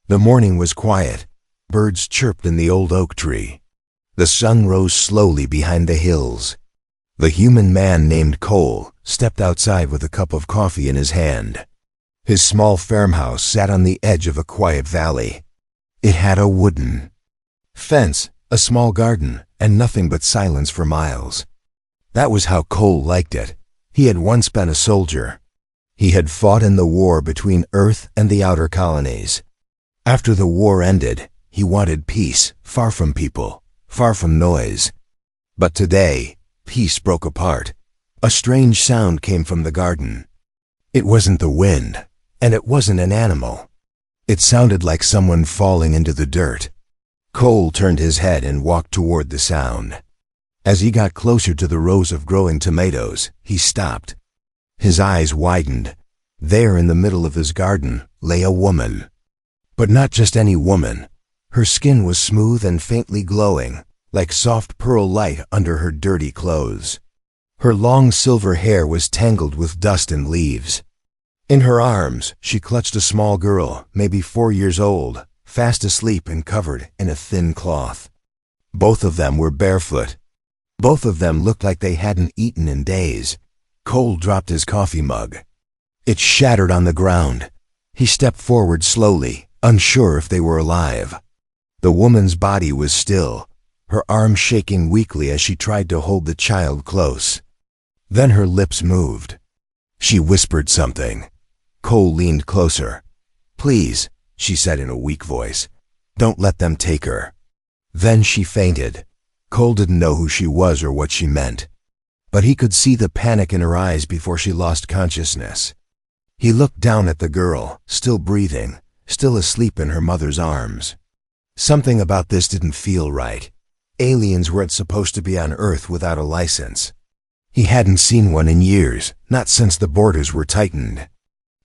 The morning was quiet. Birds chirped in the old oak tree. The sun rose slowly behind the hills. The human man named Cole stepped outside with a cup of coffee in his hand. His small farmhouse sat on the edge of a quiet valley. It had a wooden fence, a small garden, and nothing but silence for miles. That was how Cole liked it. He had once been a soldier. He had fought in the war between Earth and the outer colonies. After the war ended, he wanted peace, far from people, far from noise. But today, peace broke apart. A strange sound came from the garden. It wasn't the wind, and it wasn't an animal. It sounded like someone falling into the dirt. Cole turned his head and walked toward the sound. As he got closer to the rows of growing tomatoes, he stopped. His eyes widened. There in the middle of his garden lay a woman. But not just any woman. Her skin was smooth and faintly glowing, like soft pearl light under her dirty clothes. Her long silver hair was tangled with dust and leaves. In her arms, she clutched a small girl, maybe 4 years old, fast asleep and covered in a thin cloth. Both of them were barefoot. Both of them looked like they hadn't eaten in days. Cole dropped his coffee mug. It shattered on the ground. He stepped forward slowly, unsure if they were alive. The woman's body was still, her arms shaking weakly as she tried to hold the child close. Then her lips moved. She whispered something. Cole leaned closer. "Please," she said in a weak voice, "don't let them take her." Then she fainted. Cole didn't know who she was or what she meant, but he could see the panic in her eyes before she lost consciousness. He looked down at the girl, still breathing, still asleep in her mother's arms. Something about this didn't feel right. Aliens weren't supposed to be on Earth without a license. He hadn't seen one in years, not since the borders were tightened.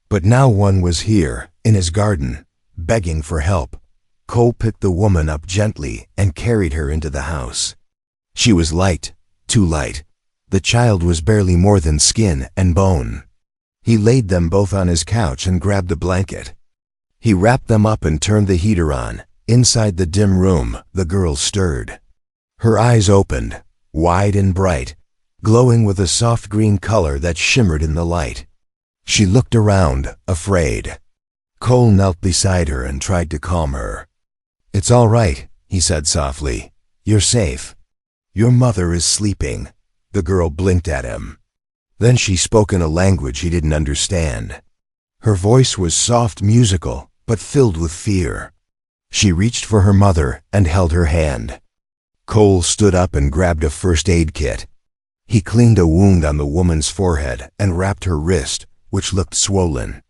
But now one was here, in his garden, begging for help. Cole picked the woman up gently and carried her into the house. She was light, too light. The child was barely more than skin and bone. He laid them both on his couch and grabbed a blanket. He wrapped them up and turned the heater on. Inside the dim room, the girl stirred. Her eyes opened, wide and bright, glowing with a soft green color that shimmered in the light. She looked around, afraid. Cole knelt beside her and tried to calm her. "It's all right," he said softly. "You're safe. Your mother is sleeping." The girl blinked at him. Then she spoke in a language he didn't understand. Her voice was soft, musical, but filled with fear. She reached for her mother and held her hand. Cole stood up and grabbed a first aid kit. He cleaned a wound on the woman's forehead and wrapped her wrist, which looked swollen.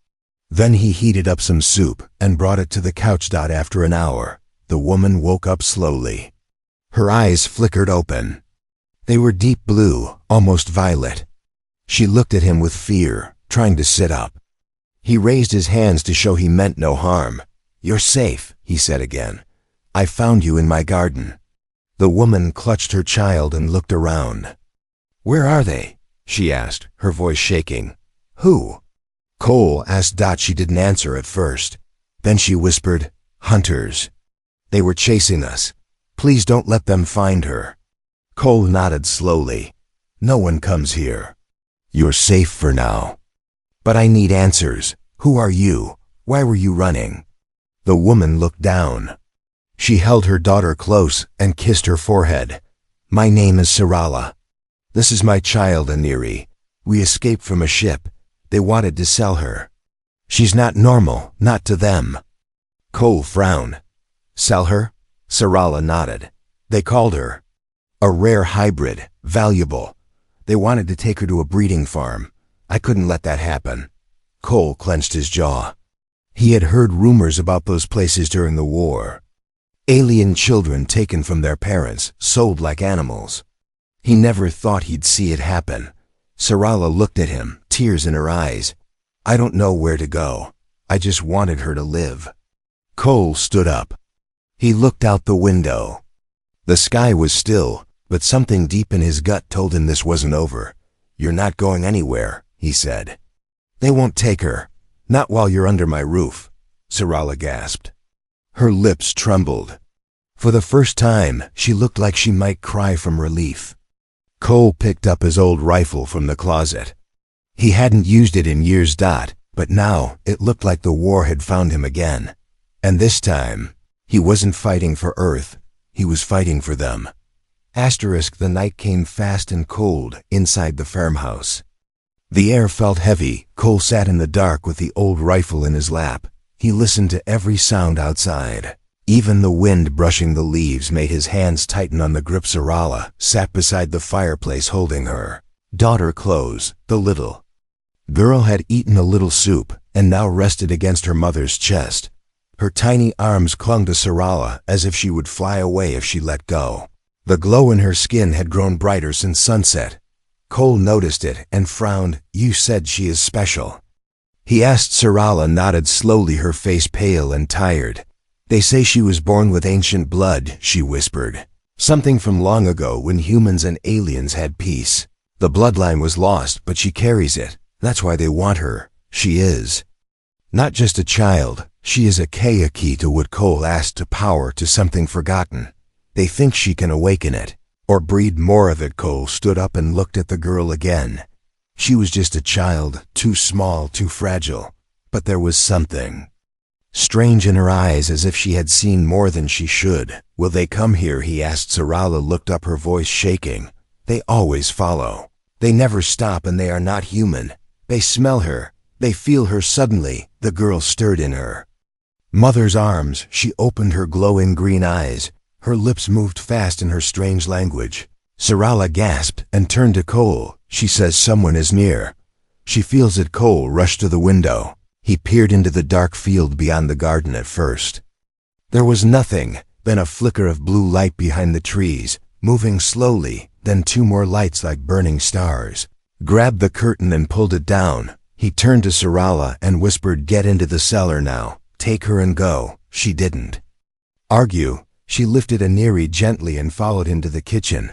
Then he heated up some soup and brought it to the couch. After an hour, the woman woke up slowly. Her eyes flickered open. They were deep blue, almost violet. She looked at him with fear, trying to sit up. He raised his hands to show he meant no harm. "You're safe," he said again. "I found you in my garden." The woman clutched her child and looked around. "Where are they?" she asked, her voice shaking. "Who?" Cole asked. She didn't answer at first. Then she whispered, "Hunters. They were chasing us. Please don't let them find her." Cole nodded slowly. "No one comes here. You're safe for now. But I need answers. Who are you? Why were you running?" The woman looked down. She held her daughter close and kissed her forehead. "My name is Sarala. This is my child, Aniri. We escaped from a ship. They wanted to sell her. She's not normal, not to them." Cole frowned. "Sell her?" Sarala nodded. "They called her a rare hybrid, valuable. They wanted to take her to a breeding farm. I couldn't let that happen." Cole clenched his jaw. He had heard rumors about those places during the war. Alien children taken from their parents, sold like animals. He never thought he'd see it happen. Sarala looked at him, tears in her eyes. "I don't know where to go. I just wanted her to live." Cole stood up. He looked out the window. The sky was still, but something deep in his gut told him this wasn't over. "You're not going anywhere," he said. "They won't take her. Not while you're under my roof," Sarala gasped. Her lips trembled. For the first time, she looked like she might cry from relief. Cole picked up his old rifle from the closet. He hadn't used it in years, but now it looked like the war had found him again. And this time, he wasn't fighting for Earth, he was fighting for them. The night came fast and cold inside the farmhouse. The air felt heavy. Cole sat in the dark with the old rifle in his lap. He listened to every sound outside. Even the wind brushing the leaves made his hands tighten on the grip. Sarala sat beside the fireplace holding her daughter close. The little girl had eaten a little soup and now rested against her mother's chest. Her tiny arms clung to Sarala as if she would fly away if she let go. The glow in her skin had grown brighter since sunset. Cole noticed it and frowned. "You said she is special?" He asked. Sarala nodded slowly, her face pale and tired. "They say she was born with ancient blood," she whispered. "Something from long ago when humans and aliens had peace. The bloodline was lost, but she carries it. That's why they want her. She is not just a child, she is a key to what Cole asked, to power, to something forgotten. They think she can awaken it, or breed more of it." Cole stood up and looked at the girl again. She was just a child, too small, too fragile. But there was something strange in her eyes, as if she had seen more than she should. "Will they come here?" he asked. Sarala looked up, her voice shaking. "They always follow. They never stop, and they are not human. They smell her. They feel her." Suddenly, the girl stirred in her mother's arms. She opened her glowing green eyes. Her lips moved fast in her strange language. Sarala gasped and turned to Cole. "She says someone is near. She feels it." Cole rushed to the window. He peered into the dark field beyond the garden. At first there was nothing, then a flicker of blue light behind the trees, moving slowly, then two more lights like burning stars. Grabbed the curtain and pulled it down. He turned to Sarala and whispered, "Get into the cellar now. Take her and go." She didn't argue. She lifted Aniri gently and followed him to the kitchen.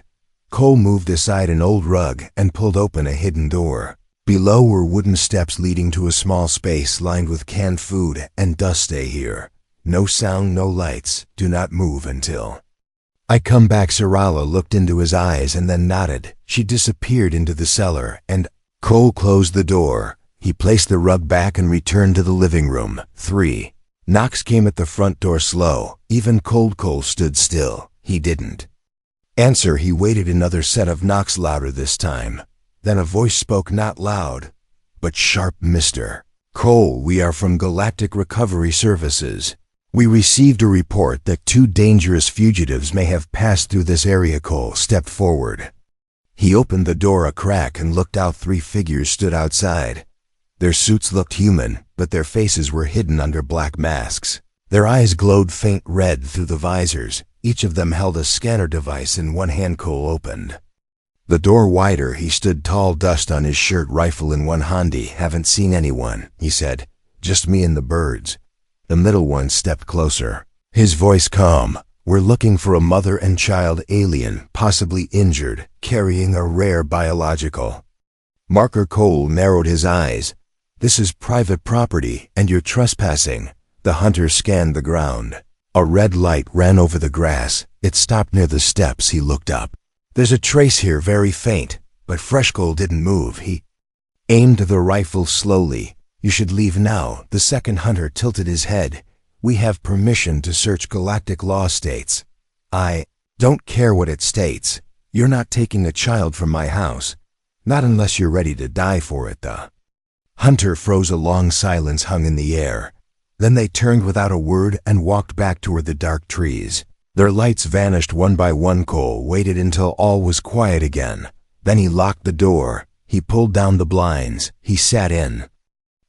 Cole moved aside an old rug and pulled open a hidden door. Below were wooden steps leading to a small space lined with canned food and dust. "Stay here. No sound, no lights. Do not move until I come back." Sarala looked into his eyes and then nodded. She disappeared into the cellar, and Cole closed the door. He placed the rug back and returned to the living room. 3 knocks came at the front door, slow. Even Cole stood still. He didn't answer. He waited. Another set of knocks, louder this time. Then a voice spoke, not loud, but sharp. "Mr. Cole, we are from Galactic Recovery Services. We received a report that 2 dangerous fugitives may have passed through this area." Cole stepped forward. He opened the door a crack and looked out. 3 figures stood outside. Their suits looked human, but their faces were hidden under black masks. Their eyes glowed faint red through the visors. Each of them held a scanner device in one hand. Cole opened the door wider. He stood tall, dust on his shirt, rifle in one hand. "Haven't seen anyone," he said. "Just me and the birds." The middle one stepped closer, his voice calm. "We're looking for a mother and child alien, possibly injured, carrying a rare biological marker." Cole narrowed his eyes. "This is private property, and you're trespassing." The hunter scanned the ground. A red light ran over the grass. It stopped near the steps. He looked up. "There's a trace here, very faint, but fresh." Cole didn't move. He aimed the rifle slowly. "You should leave now." The second hunter tilted his head. "We have permission to search. Galactic law states." "I don't care what it states. You're not taking a child from my house. Not unless you're ready to die for it." The hunter froze. A long silence hung in the air. Then they turned without a word and walked back toward the dark trees. Their lights vanished one by one. Cole waited until all was quiet again. Then he locked the door. He pulled down the blinds. He sat in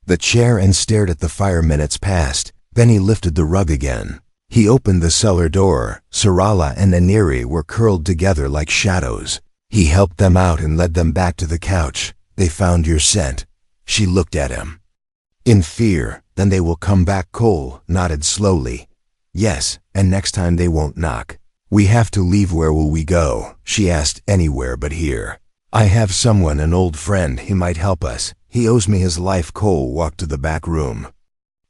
the chair and stared at the fire. Minutes passed. Then he lifted the rug again. He opened the cellar door. Sarala and Aniri were curled together like shadows. He helped them out and led them back to the couch. "They found your scent." She looked at him in fear. "Then they will come back." Cole nodded slowly. "Yes, and next time they won't knock." "We have to leave. Where will we go?" she asked. "Anywhere but here. I have someone, an old friend. He might help us. He owes me his life." Cole walked to the back room,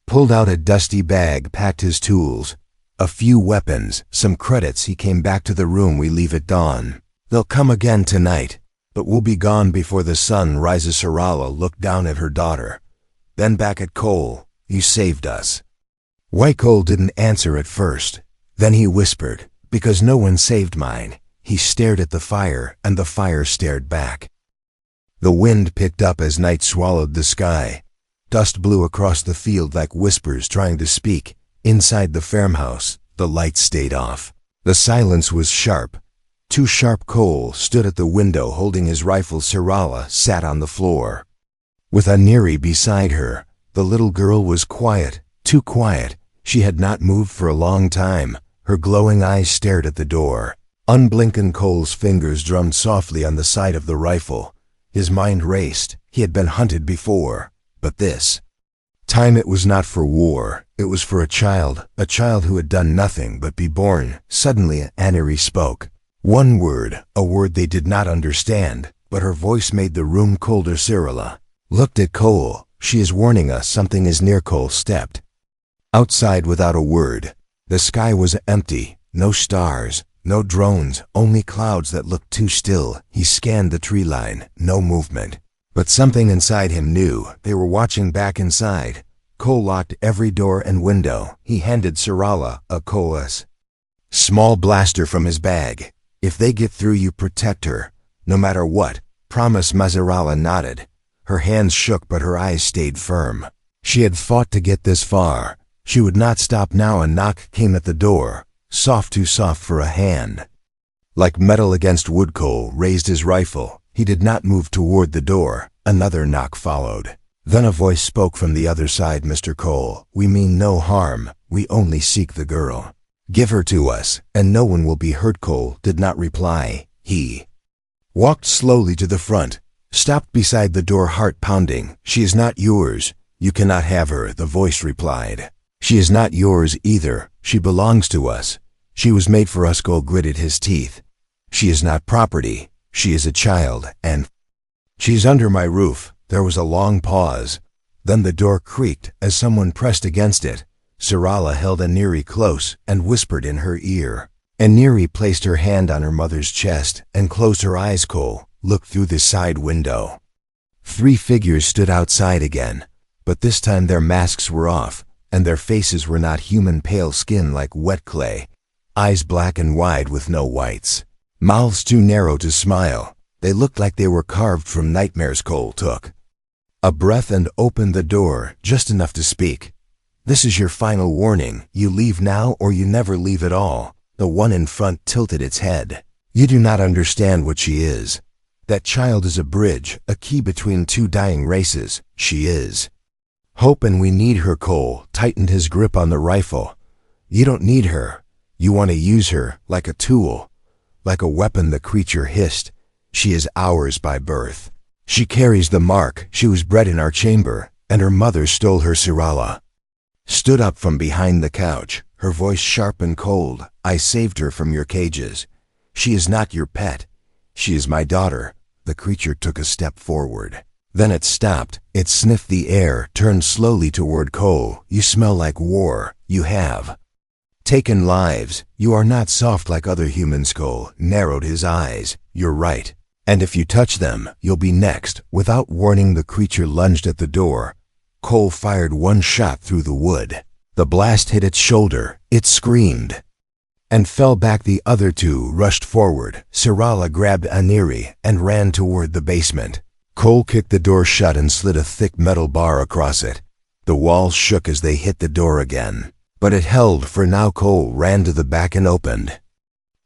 pulled out a dusty bag, packed his tools. A few weapons, some credits. He came back to the room. We leave at dawn. They'll come again tonight, but we'll be gone before the sun rises. Sarala looked down at her daughter, then back at Cole. You saved us. White Cole didn't answer at first. Then he whispered, because no one saved mine. He stared at the fire, and the fire stared back. The wind picked up as night swallowed the sky. Dust blew across the field like whispers trying to speak. Inside the farmhouse, the lights stayed off. The silence was sharp. Too sharp. Cole stood at the window holding his rifle. Sarala sat on the floor, with Aniri beside her. The little girl was quiet, too quiet. She had not moved for a long time. Her glowing eyes stared at the door. Unblinking. Cole's fingers drummed softly on the side of the rifle. His mind raced. He had been hunted before, but this time it was not for war. It was for a child who had done nothing but be born. Suddenly Aniri spoke. One word, a word they did not understand, but her voice made the room colder. Sarala looked at Cole. She is warning us. Something is near. Cole stepped outside without a word. The sky was empty. No stars, no drones, only clouds that looked too still. He scanned the tree line. No movement. But something inside him knew. They were watching back inside. Cole locked every door and window. He handed Sarala a Cole's small blaster from his bag. If they get through, you protect her, no matter what. Promise. Sarala nodded. Her hands shook, but her eyes stayed firm. She had fought to get this far. She would not stop now. A knock came at the door, soft, too soft for a hand, like metal against wood. Cole raised his rifle. He did not move toward the door. Another knock followed. Then a voice spoke from the other side. Mr. Cole, we mean no harm. We only seek the girl. Give her to us, and no one will be hurt. Cole did not reply. He walked slowly to the front, stopped beside the door, heart pounding. She is not yours. You cannot have her, the voice replied. She is not yours either. She belongs to us. She was made for us. Cole gritted his teeth. She is not property. She is a child, and she's under my roof. There was a long pause. Then the door creaked as someone pressed against it. Sarala held Aniri close and whispered in her ear. Aniri placed her hand on her mother's chest and closed her eyes. Cole looked through the side window. 3 figures stood outside again, but this time their masks were off, and their faces were not human. Pale skin like wet clay, eyes black and wide with no whites, mouths too narrow to smile. They looked like they were carved from nightmares. Cole took a breath and opened the door, just enough to speak. This is your final warning. You leave now or you never leave at all. The one in front tilted its head. You do not understand what she is. That child is a bridge, a key between 2 dying races. She is hope, and we need her. Cole tightened his grip on the rifle. You don't need her. You want to use her like a tool, like a weapon. The creature hissed. She is ours by birth. She carries the mark. She was bred in our chamber, and her mother stole her. Sarala stood up from behind the couch, her voice sharp and cold. I saved her from your cages. She is not your pet. She is my daughter. The creature took a step forward. Then it stopped. It sniffed the air, turned slowly toward Cole. You smell like war. You have taken lives. You are not soft like other humans. Cole narrowed his eyes. You're right. And if you touch them, you'll be next. Without warning, the creature lunged at the door. Cole fired one shot through the wood. The blast hit its shoulder. It screamed and fell back. The other 2 rushed forward. Sarala grabbed Aniri and ran toward the basement. Cole kicked the door shut and slid a thick metal bar across it. The walls shook as they hit the door again, but it held for now. Cole ran to the back and opened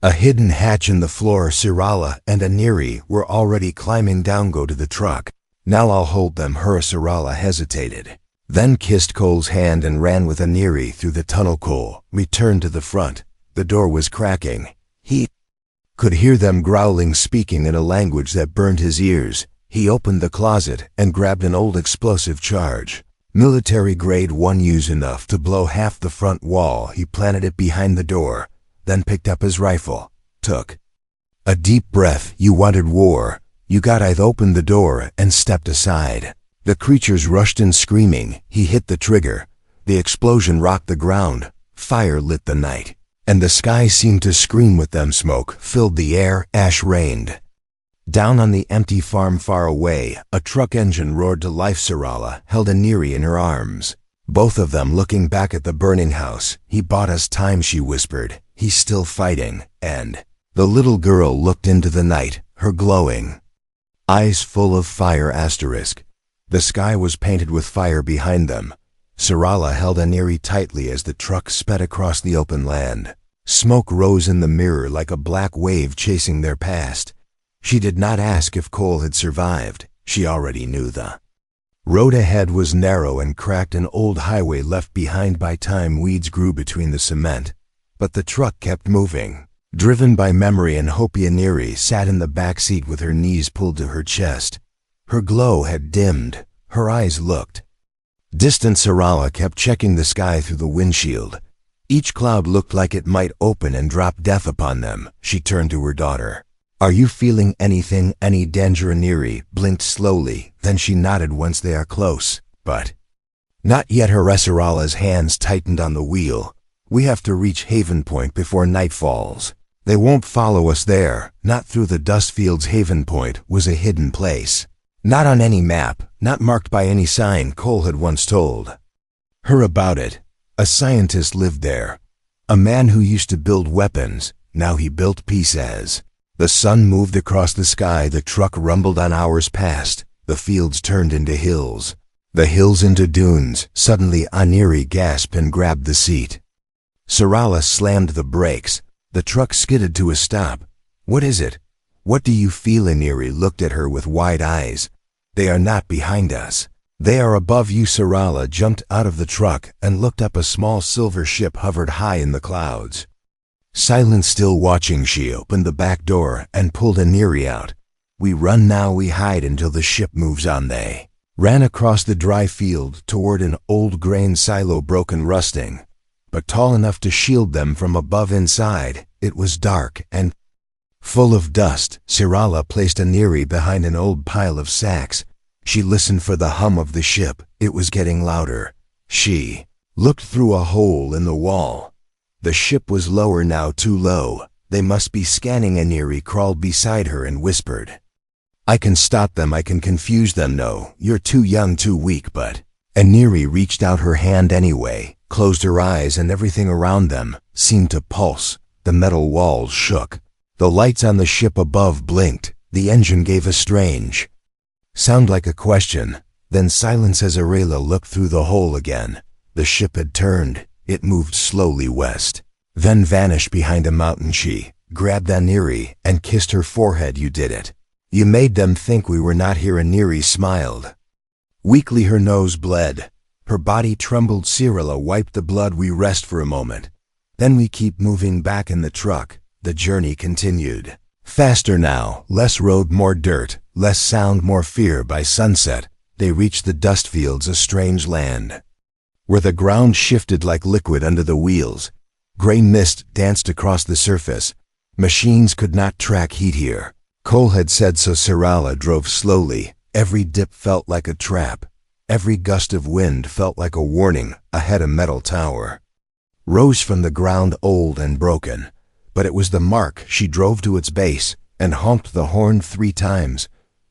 a hidden hatch in the floor. Sarala and Aniri were already climbing down. Go to the truck. Now I'll hold them. Her. Sarala hesitated, then kissed Cole's hand and ran with Aniri through the tunnel. Cole returned to the front. The door was cracking. He could hear them growling, speaking in a language that burned his ears. He opened the closet and grabbed an old explosive charge. Military grade 1, use enough to blow half the front wall. He planted it behind the door, then picked up his rifle, took a deep breath. You wanted war. You got. I opened the door and stepped aside. The creatures rushed in screaming. He hit the trigger. The explosion rocked the ground. Fire lit the night, and the sky seemed to scream with them. Smoke filled the air, ash rained. Down on the empty farm far away, a truck engine roared to life. Sarala held Aniri in her arms, both of them looking back at the burning house. He bought us time, she whispered. He's still fighting. And the little girl looked into the night, her glowing eyes full of fire. The sky was painted with fire behind them. Sarala held Aniri tightly as the truck sped across the open land. Smoke rose in the mirror like a black wave chasing their past. She did not ask if Cole had survived. She already knew. The road ahead was narrow and cracked, an old highway left behind by time. Weeds grew between the cement, but the truck kept moving, driven by memory and hope. Aniri sat in the back seat with her knees pulled to her chest. Her glow had dimmed. Her eyes looked distant. Sarala kept checking the sky through the windshield. Each cloud looked like it might open and drop death upon them. She turned to her daughter. Are you feeling anything, any danger? Aniri blinked slowly, then she nodded. Once they are close, but not yet. Sarala's hands tightened on the wheel. We have to reach Haven Point before night falls. They won't follow us there, not through the dust fields. Haven Point was a hidden place, not on any map, not marked by any sign. Cole had once told her about it. A scientist lived there, a man who used to build weapons. Now he built peace. As the sun moved across the sky, the truck rumbled on. Hours passed. The fields turned into hills, the hills into dunes. Suddenly Aniri gasped and grabbed the seat. Sarala slammed the brakes. The truck skidded to a stop. What is it? What do you feel? Aniri looked at her with wide eyes. They are not behind us. They are above you. Sarala jumped out of the truck and looked up. A small silver ship hovered high in the clouds. Silent, still watching, she opened the back door and pulled Aniri out. We run now, we hide until the ship moves on. They ran across the dry field toward an old grain silo, broken, rusting, but tall enough to shield them from above. Inside, it was dark and full of dust. Sarala placed Aniri behind an old pile of sacks. She listened for the hum of the ship. It was getting louder. She looked through a hole in the wall. The ship was lower now, too low. They must be scanning. Aniri crawled beside her and whispered, I can stop them, I can confuse them. No, you're too young, too weak. But Aniri reached out her hand anyway, closed her eyes, and everything around them seemed to pulse. The metal walls shook. The lights on the ship above blinked. The engine gave a strange sound like a question, then silence as Arela looked through the hole again. The ship had turned. It moved slowly west, then vanished behind a mountain. She grabbed Aniri and kissed her forehead. You did it. You made them think we were not here. Aniri smiled weakly. Her nose bled. Her body trembled. Sarala wiped the blood. We rest for a moment. Then we keep moving back in the truck. The journey continued. Faster now, less road, more dirt, less sound, more fear. By sunset, they reached the dust fields, a strange land where the ground shifted like liquid under the wheels. Gray mist danced across the surface. Machines could not track heat here. Cole had said so. Sarala drove slowly. Every dip felt like a trap. Every gust of wind felt like a warning. Ahead, a metal tower rose from the ground, old and broken. But it was the mark. She drove to its base and honked the horn 3 times.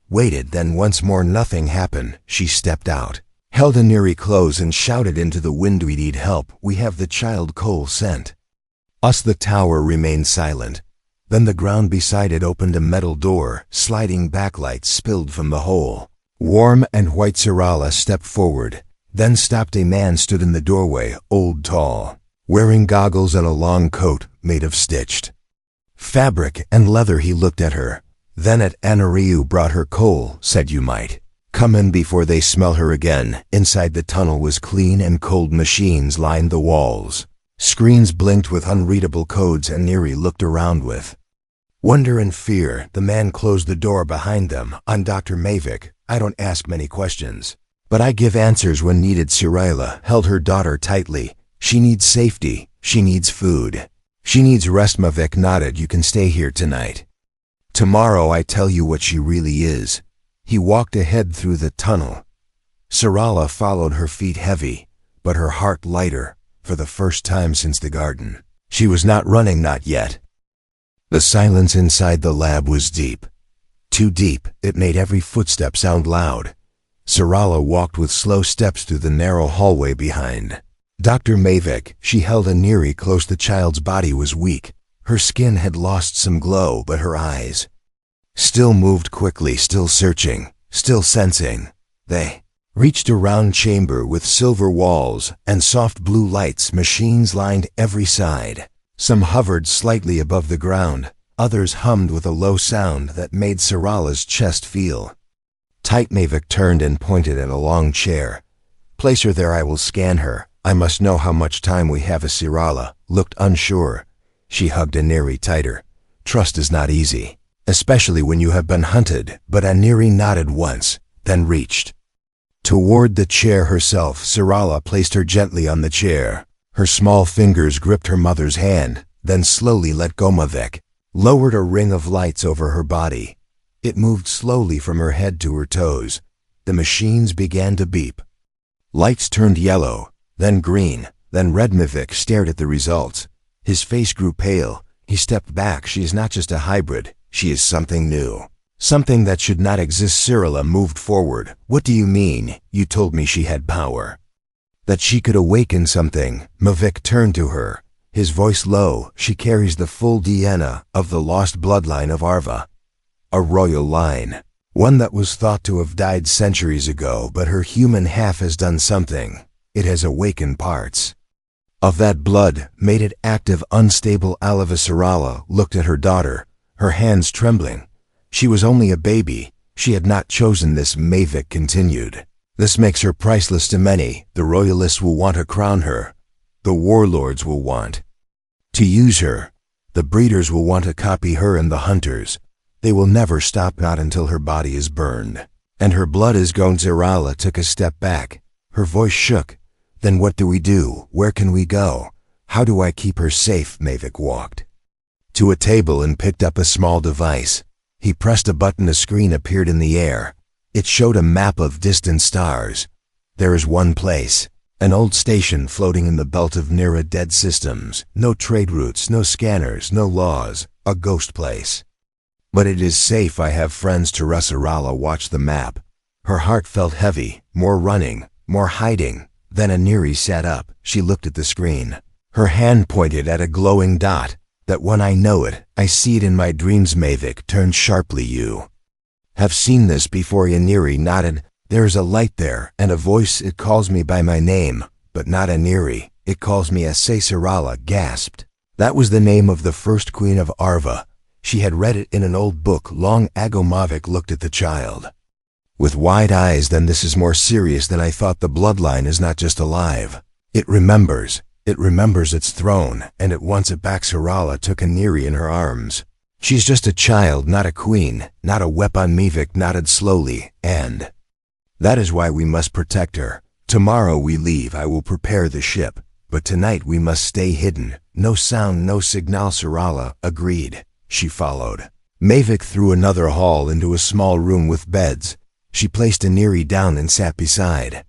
Waited, then once more. Nothing happened. She stepped out, held Aniri close, and shouted into the wind, we need help. We have the child Cole sent us. The tower remained silent. Then the ground beside it opened, a metal door. Sliding backlights spilled from the hole. Warm and white. Sarala stepped forward, then stopped. A man stood in the doorway, old, tall, wearing goggles and a long coat made of stitched fabric and leather. He looked at her, then at Aniri. You brought her. Cole said you might come in before they smell her again. Inside, the tunnel was clean and cold. Machines lined the walls. Screens blinked with unreadable codes. Aniri looked around with wonder and fear. The man closed the door behind them. I'm Dr. Mavic. I don't ask many questions, but I give answers when needed. Sarala held her daughter tightly. She needs safety. She needs food. She needs rest. Mavic nodded. You can stay here tonight. Tomorrow I tell you what she really is. He walked ahead through the tunnel. Sarala followed, her feet heavy, but her heart lighter. for the first time since the garden. She was not running, not yet. The silence inside the lab was deep. Too deep, it made every footstep sound loud. Sarala walked with slow steps through the narrow hallway behind. Dr. Mavic, she held Aniri close. The child's body was weak. Her skin had lost some glow, but her eyes still moved quickly, still searching, still sensing. They reached a round chamber with silver walls and soft blue lights. Machines lined every side. Some hovered slightly above the ground. Others hummed with a low sound that made Sarala's chest feel tight. Mavic turned and pointed at a long chair. "Place her there. I will scan her. I must know how much time we have." As Sarala looked unsure, she hugged Aniri tighter. "Trust is not easy, especially when you have been hunted." But Aniri nodded once, then reached toward the chair herself. Sarala placed her gently on the chair. Her small fingers gripped her mother's hand, then slowly let go. Mavic lowered a ring of lights over her body. It moved slowly from her head to her toes. The machines began to beep. Lights turned yellow, then green, then red. Mavic stared at the results. His face grew pale. He stepped back. "She is not just a hybrid. She is something new. Something that should not exist." Sarala moved forward. "What do you mean? You told me she had power, that she could awaken something." Mavic turned to her, his voice low. "She carries the full DNA of the lost bloodline of Arva. A royal line. One that was thought to have died centuries ago, but her human half has done something. It has awakened parts of that blood, made it active, unstable." Alava Sarala looked at her daughter, her hands trembling. She was only a baby. She had not chosen this. Mavic continued. "This makes her priceless to many. The royalists will want to crown her. The warlords will want to use her. The breeders will want to copy her, and the hunters. They will never stop, not until her body is burned and her blood is gone." Sarala took a step back. Her voice shook. "Then what do we do? Where can we go? How do I keep her safe?" Mavic walked to a table and picked up a small device. He pressed a button. A screen appeared in the air. It showed a map of distant stars. "There is one place, an old station floating in the belt of near dead systems. No trade routes, no scanners, no laws. A ghost place. But it is safe. I have friends." Sarala watched the map. Her heart felt heavy. More running, more hiding. Then Aniri sat up. She looked at the screen. Her hand pointed at a glowing dot. "That one, I know it. I see it in my dreams." Mavic turned sharply. "You have seen this before." Aniri nodded. "There is a light there, and a voice. It calls me by my name, but not Aniri. It calls me as." Sarala gasped. That was the name of the first queen of Arva. She had read it in an old book long ago. Mavic looked at the child with wide eyes. "Then this is more serious than I thought. The bloodline is not just alive. It remembers. It remembers its throne, and it wants it back." Sarala took Aniri in her arms. "She's just a child, not a queen, not a weapon." Mavic nodded slowly. "And that is why we must protect her. Tomorrow we leave. I will prepare the ship. But tonight we must stay hidden. No sound, no signal." Sarala agreed. She followed Mavic through another hall into a small room with beds. She placed Aniri down and sat beside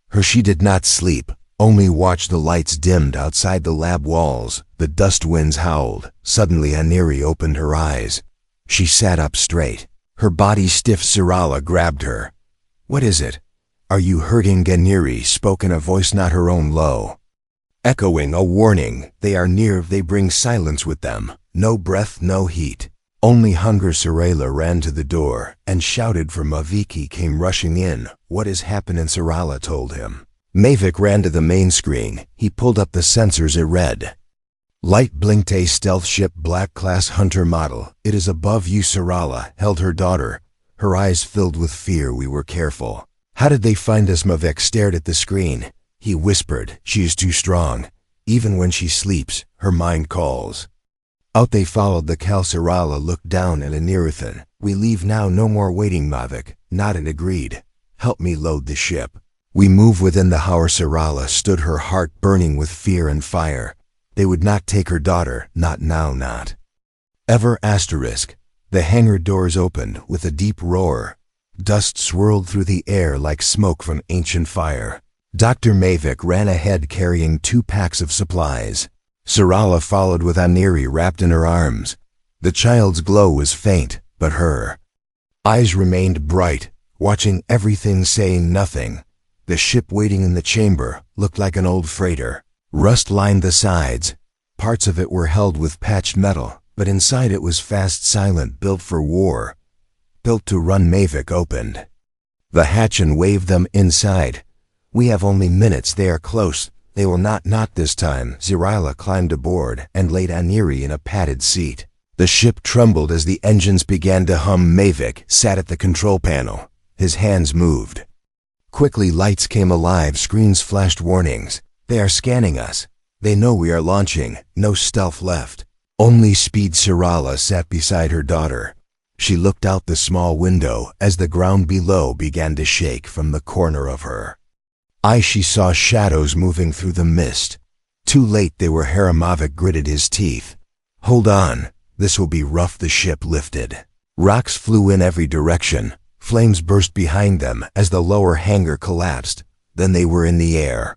her. She did not sleep, only watched. The lights dimmed outside the lab walls. The dust winds howled. Suddenly Aniri opened her eyes. She sat up straight, her body stiff. Sarala grabbed her. "What is it? Are you hurting?" Aniri spoke in a voice not her own, low, echoing a warning. "They are near. They bring silence with them. No breath, no heat. Only hunger." Sarala ran to the door and shouted for Mavic. He came rushing in. "What is happening?" Sarala told him. Mavic ran to the main screen. He pulled up the sensors. It read, "Light blinked. A stealth ship, Black Class Hunter model. It is above you." Sarala held her daughter, her eyes filled with fear. "We were careful." "How did they find us?" Mavic stared at the screen. He whispered, "She is too strong. Even when she sleeps, her mind calls out." "They followed the Cal." Sarala looked down at Anirithan. "We leave now. No more waiting." Mavic nodded, agreed. "Help me load the ship. We move within the hour." Sarala stood, her heart burning with fear and fire. They would not take her daughter, not now, not ever. The hangar doors opened with a deep roar. Dust swirled through the air like smoke from ancient fire. Dr. Mavic ran ahead carrying 2 packs of supplies. Sarala followed with Aniri wrapped in her arms. The child's glow was faint, but her eyes remained bright, watching everything, saying nothing. The ship waiting in the chamber looked like an old freighter. Rust lined the sides. Parts of it were held with patched metal, but inside it was fast, silent, built for war. Built to run. Mavic opened the hatch and waved them inside. We have only minutes, they are close. They will not this time. Zirila climbed aboard and laid Aniri in a padded seat. The ship trembled as the engines began to hum. Mavic sat at the control panel. His hands moved. Quickly lights came alive, screens flashed warnings. They are scanning us. They know we are launching. No stealth left. Only speed. Sarala sat beside her daughter. She looked out the small window as the ground below began to shake from the corner of her eye. She saw shadows moving through the mist. Too late they were. Haramavic gritted his teeth. Hold on, this will be rough. The ship lifted. Rocks flew in every direction. Flames burst behind them as the lower hangar collapsed. Then they were in the air,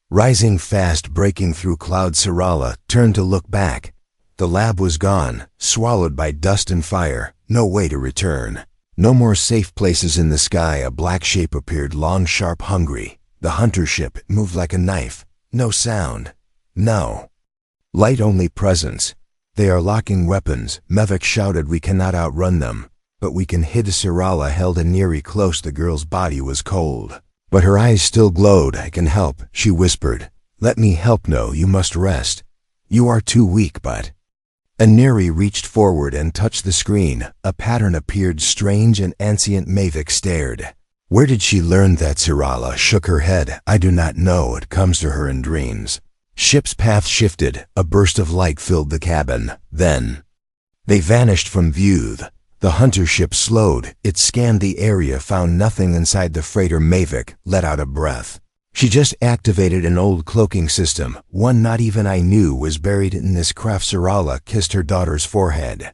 rising fast, breaking through clouds. Sarala turned to look back. The lab was gone, swallowed by dust and fire. No way to return. No more safe places in the sky. A black shape appeared, long, sharp, hungry. The hunter ship moved like a knife. No sound. No light, only presence. They are locking weapons. Mavic shouted. We cannot outrun them, but we can hit. Sarala held Aniri close. The girl's body was cold, but her eyes still glowed. I can help, she whispered. Let me help. No, you must rest. You are too weak. But Aniri reached forward and touched the screen. A pattern appeared, strange and ancient. Mavic stared. Where did she learn that? Sarala shook her head. I do not know. It comes to her in dreams. Ship's path shifted. A burst of light filled the cabin. Then they vanished from view. The hunter ship slowed. It scanned the area, found nothing inside the freighter. Mavic let out a breath. She just activated an old cloaking system, one not even I knew was buried in this craft. Sarala kissed her daughter's forehead.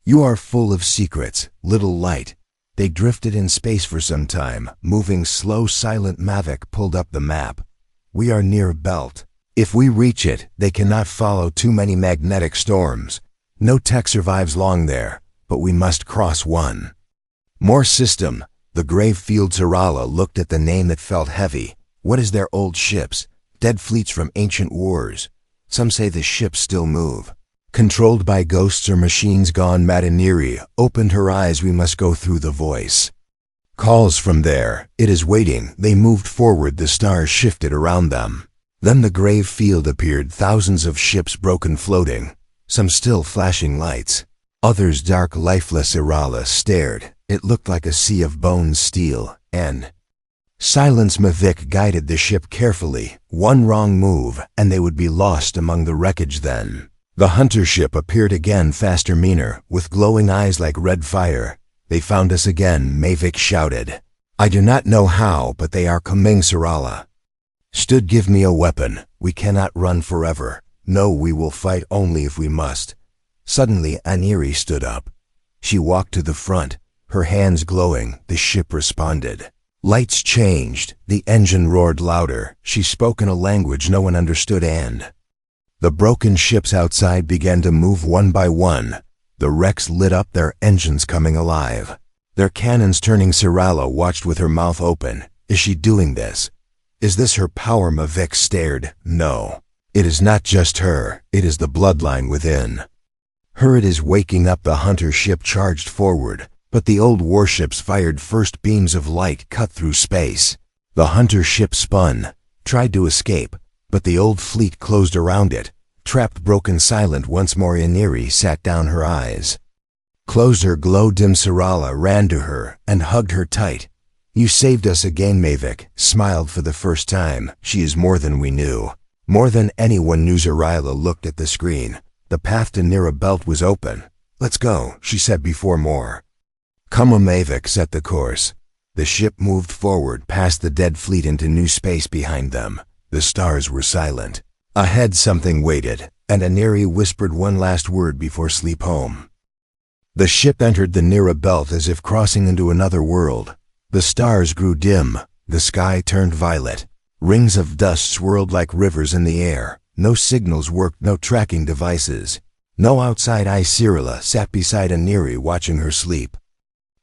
You are full of secrets, little light. They drifted in space for some time, moving slow, silent. Mavic pulled up the map. We are near Belt. If we reach it, they cannot follow. Too many magnetic storms. No tech survives long there, but we must cross one more system. The grave field. Sarala looked at the name that felt heavy. What is their old ships? Dead fleets from ancient wars. Some say the ships still move. Controlled by ghosts or machines gone mad. Aniri opened her eyes. We must go through. The voice calls from there. It is waiting. They moved forward. The stars shifted around them. Then the grave field appeared. Thousands of ships, broken, floating. Some still flashing lights. Others dark, lifeless. Sarala stared. It looked like a sea of bones, steel, and silence. Mavic guided the ship carefully. One wrong move, and they would be lost among the wreckage. Then the hunter ship appeared again, faster, meaner, with glowing eyes like red fire. They found us again. Mavic shouted. I do not know how, but they are coming. Sarala stood. Give me a weapon. We cannot run forever. No, we will fight only if we must. Suddenly Aniri stood up. She walked to the front, her hands glowing. The ship responded. Lights changed. The engine roared louder. She spoke in a language no one understood, and the broken ships outside began to move one by one. The wrecks lit up, their engines coming alive, their cannons turning. Sarala watched with her mouth open. Is she doing this? Is this her power? Mavic stared. No. It is not just her. It is the bloodline within her. It is waking up. The hunter ship charged forward, but the old warships fired first. Beams of light cut through space. The hunter ship spun, tried to escape, but the old fleet closed around it. Trapped, broken, silent once more. Aniri sat down, her eyes closed, her glow dim. Sarala ran to her and hugged her tight. You saved us again. Mavic smiled for the first time. She is more than we knew, more than anyone knew. Sarila looked at the screen. The path to Nira Belt was open. Let's go, she said before more. Come on. Mavic set the course. The ship moved forward past the dead fleet into new space behind them. The stars were silent. Ahead something waited, and Aniri whispered one last word before sleep home. The ship entered the Nira Belt as if crossing into another world. The stars grew dim. The sky turned violet. Rings of dust swirled like rivers in the air. No signals worked, no tracking devices. No outside eye. Cyrilla sat beside Aniri watching her sleep.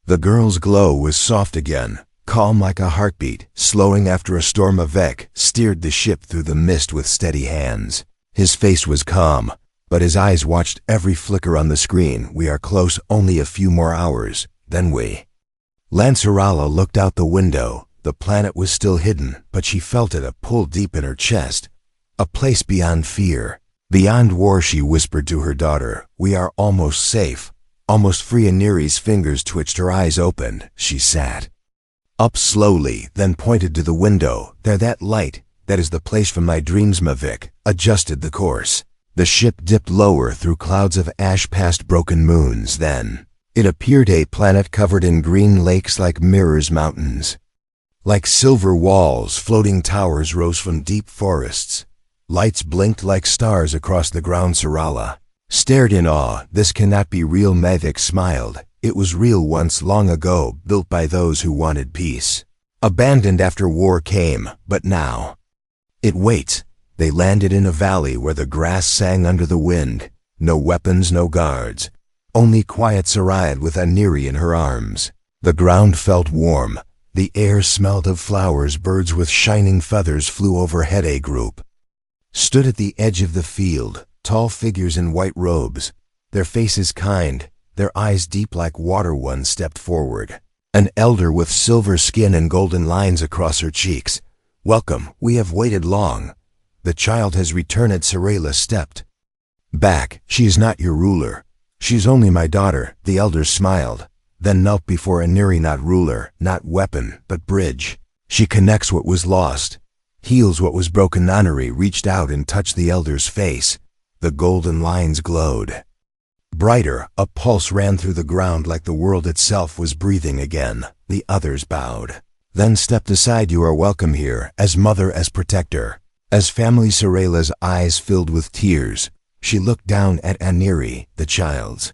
The girl's glow was soft again, calm like a heartbeat, slowing after a storm. Vec steered the ship through the mist with steady hands. His face was calm, but his eyes watched every flicker on the screen. We are close, only a few more hours, then we. Lancerala looked out the window. The planet was still hidden, but she felt it, a pull deep in her chest. A place beyond fear, beyond war. She whispered to her daughter, "We are almost safe, almost free." Aniri's fingers twitched, her eyes opened. She sat up slowly, then pointed to the window. "There, that light, that is the place from my dreams." Mavic adjusted the course. The ship dipped lower through clouds of ash past broken moons. Then it appeared, a planet covered in green lakes like mirrors, mountains like silver walls. Floating towers rose from deep forests. Lights blinked like stars across the ground. Cyrilla stared in awe. "This cannot be real." Mavic smiled. "It was real once, long ago, built by those who wanted peace. Abandoned after war came, but now it waits." They landed in a valley where the grass sang under the wind. No weapons, no guards. Only quiet. Sarayed with Aniri in her arms. The ground felt warm. The air smelled of flowers. Birds with shining feathers flew overhead. A group stood at the edge of the field, tall figures in white robes, their faces kind, their eyes deep like water. One stepped forward, an elder with silver skin and golden lines across her cheeks. "Welcome, we have waited long. The child has returned." Cyrilla stepped back. "She is not your ruler. She's only my daughter." The elder smiled, then knelt before Aniri. "Not ruler, not weapon, but bridge. She connects what was lost, heals what was broken." Aniri reached out and touched the elder's face. The golden lines glowed brighter. A pulse ran through the ground like the world itself was breathing again. The others bowed, then stepped aside. "You are welcome here, as mother, as protector, as family." Cyrilla's eyes filled with tears. She looked down at Aniri. The child's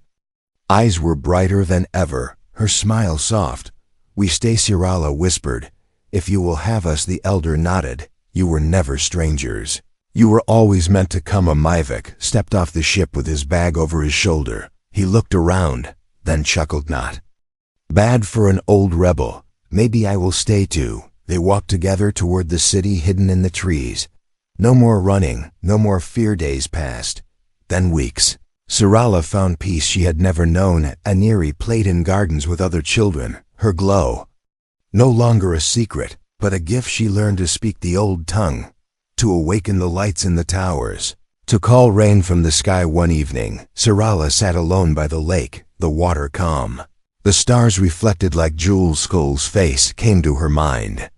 eyes were brighter than ever, her smile soft. "We stay," Cyrilla whispered. "If you will have us." The elder nodded. "You were never strangers. You were always meant to come." Mavic stepped off the ship with his bag over his shoulder. He looked around, then chuckled. "Not bad for an old rebel. Maybe I will stay too." They walked together toward the city hidden in the trees. No more running, no more fear. Days passed, then weeks. Cyrilla found peace she had never known. Aniri played in gardens with other children, her glow no longer a secret, but a gift. She learned to speak the old tongue, to awaken the lights in the towers, to call rain from the sky. One evening, Cyrilla sat alone by the lake, the water calm. The stars reflected like jewels. Skull's face came to her mind.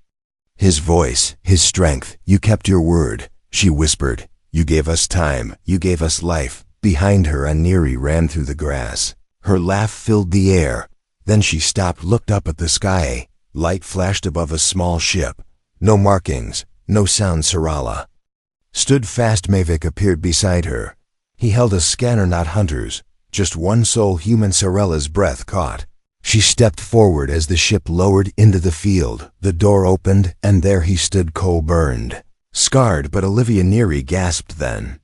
His voice, his strength. "You kept your word," she whispered. "You gave us time, you gave us life." Behind her, Aniri ran through the grass. Her laugh filled the air. Then she stopped, looked up at the sky. Light flashed above a small ship. No markings, no sound. Cyrilla stood fast. Mavic appeared beside her. He held a scanner. Not hunters, just one soul, human. Cyrilla's breath caught. She stepped forward as the ship lowered into the field. The door opened, and there he stood, coal burned, scarred. But Olivia. Aniri gasped, then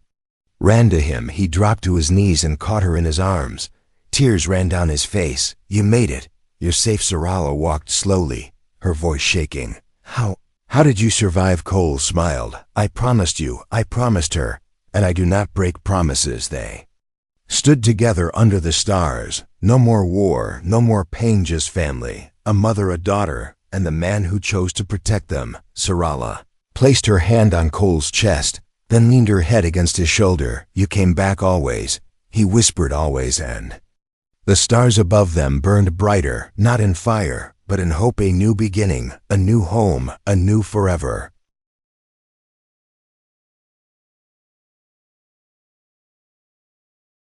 ran to him. He dropped to his knees and caught her in his arms. Tears ran down his face. "You made it. You're safe." Cyrilla walked slowly, her voice shaking. How did you survive?" Cole smiled. "I promised you. I promised her. And I do not break promises." They stood together under the stars. No more war, no more pain, just family. A mother, a daughter, and the man who chose to protect them. Cyrilla placed her hand on Cole's chest, then leaned her head against his shoulder. "You came back always," he whispered. "Always." And the stars above them burned brighter, not in fire, but in hope. A new beginning, a new home, a new forever.